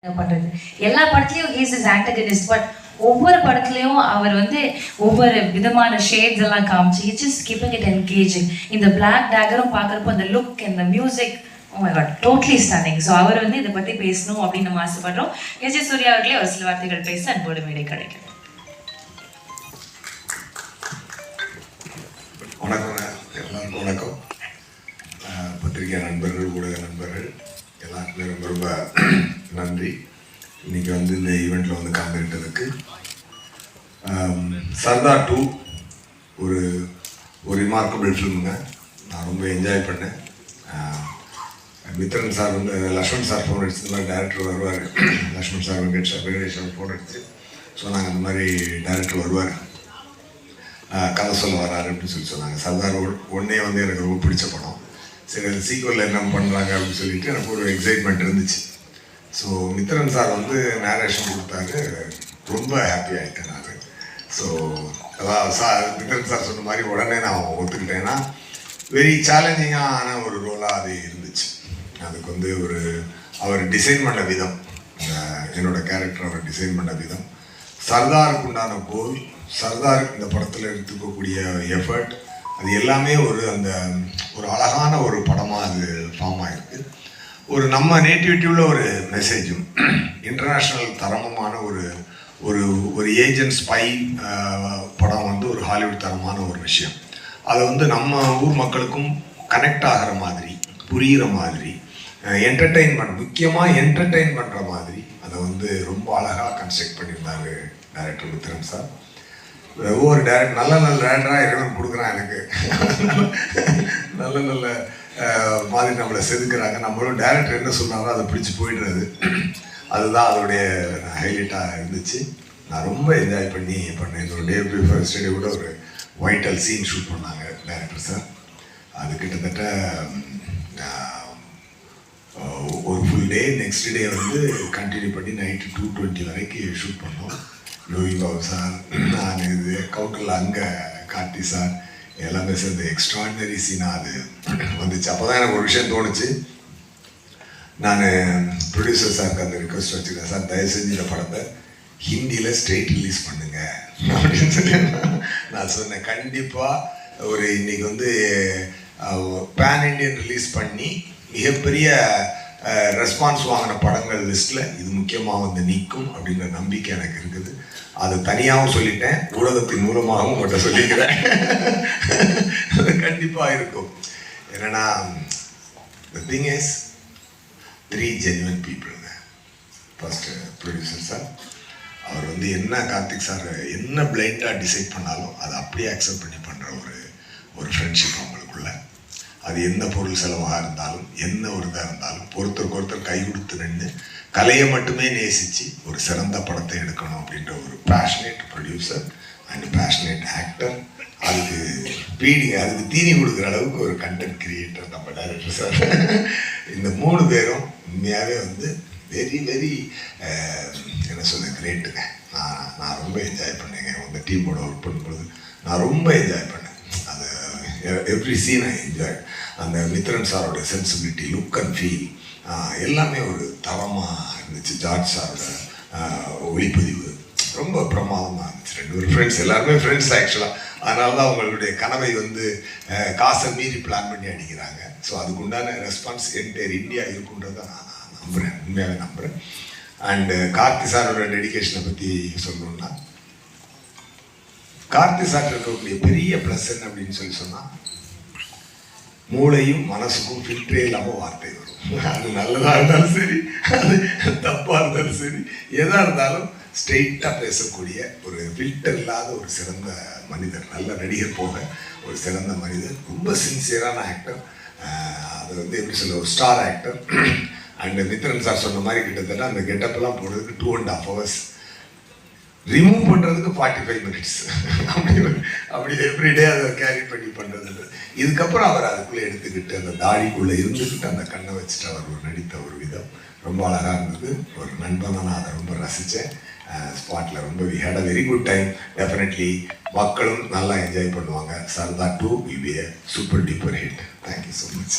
பண்றது எல்லா படத்துலயும் ஹீஸ் இஸ் ஆன்டகனிஸ்ட். பட் ஒவ்வொரு படத்துலயும் அவர் வந்து ஒவ்வொரு விதமான ஷேட்ஸ் எல்லாம் காமிச்சு it's just keeping it engaging. இந்த பிளாக் டேகரும் பார்க்குறப்போ அந்த லுக் அந்த மியூசிக் டோட்டலி ஸ்டன்னிங். ஸோ அவர் வந்து இதை பற்றி பேசணும் அப்படின்னு நம்ம ஆசைப்படுறோம். எஸ் சூர்யா அவர்களே ஒரு சில வார்த்தைகள் பேச அன்போடு மேடை கிடைக்கும். எல்லாருக்கும் வணக்கம். பத்திரிகை நண்பர்கள், ஊடக நண்பர்கள் எல்லாருக்குமே ரொம்ப ரொம்ப நன்றி. இன்னைக்கு வந்து இந்த ஈவெண்ட்டில் வந்து கலந்துக்கிட்டதுக்கு. சர்தார் 2 ஒரு ரிமார்க்கபிள் ஃபிலிமுங்க. நான் ரொம்ப என்ஜாய் பண்ணேன். மித்ரன் சார் வந்து லக்ஷ்மண் சார் ஃபோன் அடிச்சு இந்த மாதிரி டேரக்டர் வருவார். Lakshman sir Venkatesh sir phone அடிச்சு சொன்னாங்க இந்த மாதிரி டேரக்டர் வருவார், கதை சொல்ல வராரு அப்படின்னு சொன்னாங்க. சர்தார் 1 வந்து எனக்கு ரொம்ப பிடிச்ச படம். சரி அது சீக்வலில் என்ன பண்ணுறாங்க அப்படின்னு சொல்லிட்டு எனக்கு ஒரு எக்ஸைட்மெண்ட் இருந்துச்சு. ஸோ மித்ரன் சார் வந்து நேரேஷன் கொடுத்தாரு, ரொம்ப ஹாப்பி ஆகிட்டேன் நான். ஸோ அதான் மித்ரன் சார் சொன்ன மாதிரி உடனே நான் ஒத்துக்கிட்டேன்னா வெரி சேலஞ்சிங்கான ஒரு ரோலாக அது இருந்துச்சு. அதுக்கு வந்து அவர் டிசைன் பண்ண விதம், என்னோடய கேரக்டர் அவர் டிசைன் பண்ண விதம், சர்தாருக்கு உண்டான கோல், சர்தார் இந்த படத்தில் எடுத்துக்கக்கூடிய எஃபர்ட், அது எல்லாமே ஒரு அழகான ஒரு படமாக அது ஃபார்ம் ஆகிருக்கு. நம்ம நேட்டிவிட்டியில் ஒரு மெசேஜும், இன்டர்நேஷ்னல் தரமான ஒரு ஏஜென்ட் ஸ்பை படம் வந்து ஒரு ஹாலிவுட் தரமான ஒரு விஷயம். அதை வந்து நம்ம ஊர் மக்களுக்கும் கனெக்ட் ஆகிற மாதிரி, புரிகிற மாதிரி, முக்கியமாக என்டர்டெயின் பண்ணுற மாதிரி அதை வந்து ரொம்ப அழகாக கன்ஸ்ட்ரக்ட் பண்ணியிருந்தாரு டைரக்டர் மித்ரன் சார். ஒவ்வொரு நல்ல டேரக்டராக இறைவன் கொடுக்குறான் எனக்கு. நல்ல மாதிரி நம்மளை செதுக்குறாங்க. நம்மளும் டேரக்டர் என்ன சொன்னாரோ அதை பிடிச்சி போயிடுறது. அதுதான் அதோடைய ஹைலைட்டாக இருந்துச்சு. நான் ரொம்ப என்ஜாய் பண்ணேன். என்னோட டே பிஃபோர் ஸ்டடி கூட ஒரு வைட்டல் சீன் ஷூட் பண்ணாங்க டைரக்டர் சார். அது கிட்டத்தட்ட ஒரு ஃபுல் டே, நெக்ஸ்ட் டே வந்து கண்டினியூ பண்ணி நைட்டு 2:20 வரைக்கும் ஷூட் பண்ணோம். லோகி பாபு சார், நான் இது கவுட்டரில் அங்கே கார்த்தி சார் எல்லாமே சேர்ந்து எக்ஸ்ட்ராடினரி சீனாக அது வந்துச்சு. அப்போ தான் எனக்கு ஒரு விஷயம் தோணுச்சு. நான் ப்ரொடியூசர் சாருக்கு அந்த ரிக்வெஸ்ட் வச்சுருக்கேன், சார் தயவு செஞ்சு இந்த படத்தை ஹிந்தியில் ஸ்ட்ரெயிட் ரிலீஸ் பண்ணுங்க அப்படின்னு சொல்லி நான் சொன்னேன். கண்டிப்பாக இன்னைக்கு வந்து பேன் இண்டியன் ரிலீஸ் பண்ணி மிகப்பெரிய ரெஸ்பான்ஸ் வாங்கின படங்கள் லிஸ்ட்டில் இது முக்கியமாக வந்து நிற்கும் அப்படின்ற நம்பிக்கை எனக்கு இருக்குது. அது தனியாகவும் சொல்லிட்டேன், ஊடகத்தின் மூலமாகவும் உங்கள்கிட்ட சொல்லிக்கிறேன். அது கண்டிப்பாக இருக்கும். என்னன்னா the thing is 3 genuine people. First producer sir, அவர் வந்து என்ன கார்த்திக் சார் என்ன பிளைண்டாக டிசைட் பண்ணாலும் அதை அப்படியே அக்செப்ட் பண்ணி பண்ணுற ஒரு ஃப்ரெண்ட்ஷிப் அவங்களுக்குள்ள. அது என்ன பொருள் செலவாக இருந்தாலும், என்ன ஒரு இதாக இருந்தாலும் ஒருத்தருக்கு ஒருத்தர் கை கொடுத்து நின்று கலையை மட்டுமே நேசித்து ஒரு சிறந்த படத்தை எடுக்கணும் அப்படின்ற ஒரு passionate producer and passionate actor. அதுக்கு தீனி கொடுக்குற அளவுக்கு ஒரு கண்டென்ட் கிரியேட்டர் நம்ம டைரக்டர் சார். இந்த 3 பேரும் உண்மையாகவே வந்து வெரி வெரி என்ன சொல்ல கிரேட்டுங்க. நான் ரொம்ப என்ஜாய் பண்ணேங்க. அந்த டீமோட ஒர்க் பண்ணும்போது நான் ரொம்ப என்ஜாய் பண்ணேன். அது எவ்ரி சீன் ஐ என்ஜாய். அந்த மித்ரன் சாரோட சென்சிபிலிட்டி, லுக் அண்ட் ஃபீல் எல்லாமே ஒரு தரமாக இருந்துச்சு. ஜார்ஜ் சாரோட ஒளிப்பதிவு ரொம்ப பிரமாதமாக இருந்துச்சு. 2 பேரும் ஃப்ரெண்ட்ஸ், எல்லாருமே ஃப்ரெண்ட்ஸ் ஆக்சுவலாக. அதனால தான் அவங்களுடைய கனவை வந்து காசை மீறி பிளான் பண்ணி அடிக்கிறாங்க. ஸோ அதுக்கு உண்டான ரெஸ்பான்ஸ் என்டையர் இந்தியா இருக்குன்றதை நான் நம்புகிறேன், உண்மையாகவே நம்புகிறேன். அண்டு கார்த்தி சாரோட டெடிகேஷனை பற்றி சொல்லணும்னா, கார்த்தி சார் இருக்கக்கூடிய பெரிய ப்ளஸ் என்ன அப்படின்னு சொன்னால், மூளையும் மனசுக்கும் ஃபில்டரே இல்லாமல் வார்த்தை வரும். அது நல்லதாக இருந்தாலும் சரி, அது தப்பாக இருந்தாலும் சரி, எதாக இருந்தாலும் ஸ்ட்ரெயிட்டாக பேசக்கூடிய ஒரு ஃபில்டர் இல்லாத ஒரு சிறந்த மனிதர். நல்ல நடிகர் போக ஒரு சிறந்த மனிதர், ரொம்ப சின்சியரான ஆக்டர். அது வந்து எப்படி சொல்ல, ஒரு star actor. And Mithran sir சொன்ன மாதிரி கிட்டத்தட்ட அந்த கெட்டப்பெல்லாம் போடுறதுக்கு 2.5 hours, ரிமூவ் பண்ணுறதுக்கு 45 minutes அப்படி எவ்ரிடே அதை கேரி பண்ணி பண்ணுறது. இதுக்கப்புறம் அவர் அதுக்குள்ளே எடுத்துக்கிட்டு அந்த தாடிக்குள்ளே இருந்துக்கிட்டு அந்த கண்ணை வச்சுட்டு அவர் நடித்த ஒரு விதம் ரொம்ப அழகாக இருந்தது. ஒரு நண்பனாக நான் அதை ரொம்ப ரசித்தேன். ஸ்பாட்டில் ரொம்ப we had a very good time. Definitely மக்களும் நல்லா என்ஜாய் பண்ணுவாங்க. Sardar 2 will be a super duper hit. Thank you so much.